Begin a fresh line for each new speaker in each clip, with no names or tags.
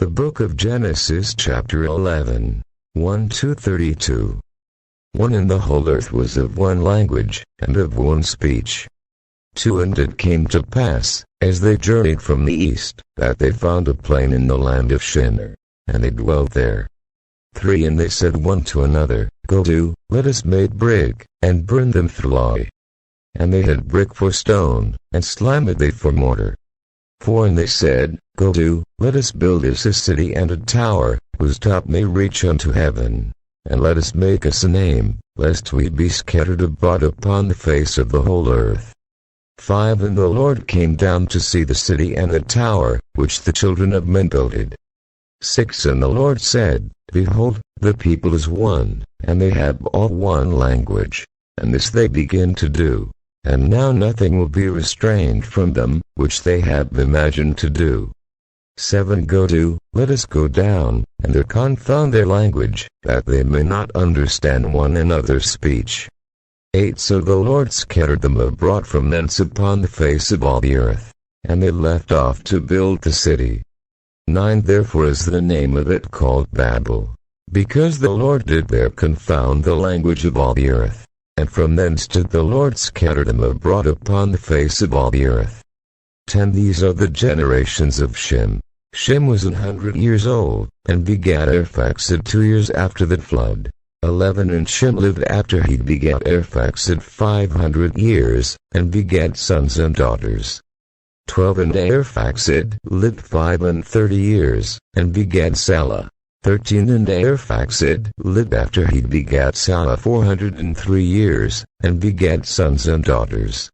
The Book of Genesis chapter 11, 1-32. 1. And the whole earth was of one language, and of one speech. 2. And it came to pass, as they journeyed from the east, that they found a plain in the land of Shinar, and they dwelt there. 3. And they said one to another, Go to, let us make brick, and burn them thoroughly. And they had brick for stone, and slime they for mortar. 4. And they said, Go to, let us build us a city and a tower, whose top may reach unto heaven. And let us make us a name, lest we be scattered abroad upon the face of the whole earth. 5. And the Lord came down to see the city and the tower, which the children of men builded. 6. And the Lord said, Behold, the people is one, and they have all one language. And this they begin to do. And now nothing will be restrained from them, which they have imagined to do. 7. Go to, let us go down, and confound their language, that they may not understand one another's speech. 8. So the Lord scattered them abroad from thence upon the face of all the earth, and they left off to build the city. 9. Therefore is the name of it called Babel, because the Lord did there confound the language of all the earth. And from thence did the Lord scatter them abroad upon the face of all the earth. 10. These are the generations of Shem. Shem was 100 years old, and begat ARPHAXAD 2 years after the flood. 11. And Shem lived after he begat ARPHAXAD 500 years, and begat sons and daughters. 12. And ARPHAXAD lived 35 years, and begat SALAH. 13. And ARPHAXAD lived after he begat SALAH 403 years, and begat sons and daughters.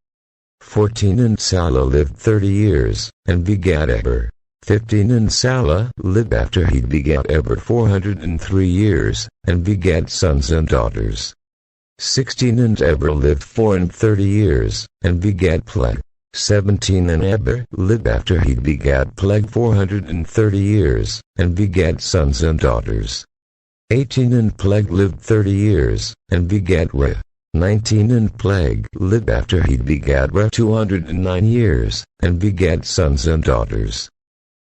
14. And SALAH lived 30 years, and begat EBER. 15. And SALAH lived after he begat EBER 403 years, and begat sons and daughters. 16. And EBER lived 34 years, and begat PELEG. 17. And EBER lived after he begat PELEG 430 years, and begat sons and daughters. 18. And PELEG lived 30 years, and begat REH. 19. And PELEG lived after he begat REH 209 years, and begat sons and daughters.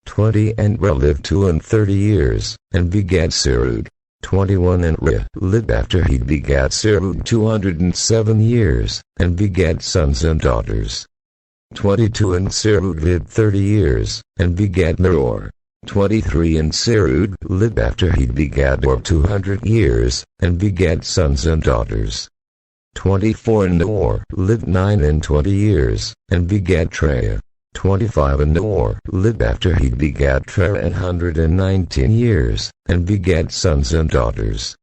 20. And REH lived 32 years, and begat Serug. 21. And REH lived after he begat Serug 207 years, and begat sons and daughters. 22. And Serug lived 30 years, and begat Nahor. 23. And Serug lived after he begat Nahor 200 years, and begat sons and daughters. 24. And Nahor lived 29 years, and begat TERAH. 25. And Nahor lived after he begat TERAH 119 years, and begat sons and daughters.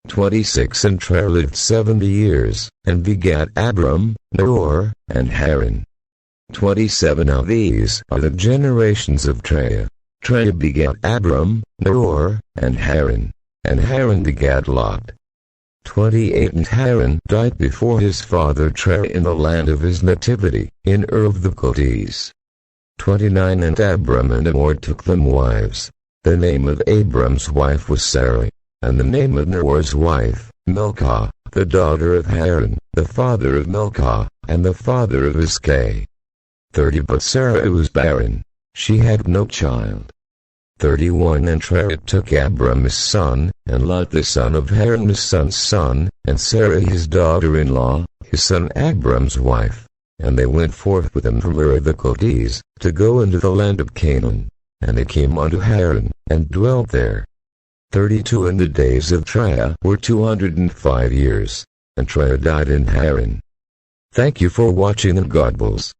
26. And TERAH lived 70 years, and begat ABRAM, Nahor, and HARAN. 27. Now these are the generations of TERAH. TERAH begat ABRAM, Nahor, and HARAN begat Lot. 28. And HARAN died before his father TERAH in the land of his nativity, in of the CHALDEES. 29. And ABRAM and Nahor took them wives. The name of ABRAM's wife was SARAI, and the name of Nahor's wife, MILCAH, the daughter of HARAN, the father of MILCAH, and the father of ISCAH. 30. But SARAI was barren, she had no child. 31. And TERAH took Abram his son, and Lot the son of HARAN his son's son, and Sarai his daughter-in-law, his son Abram's wife. And they went forth with him from of the Chaldees, to go into the land of Canaan. And they came unto Haran, and dwelt there. 32. And the days of TERAH were 205 years, and TERAH died in Haran. Thank you for watching, and God bless.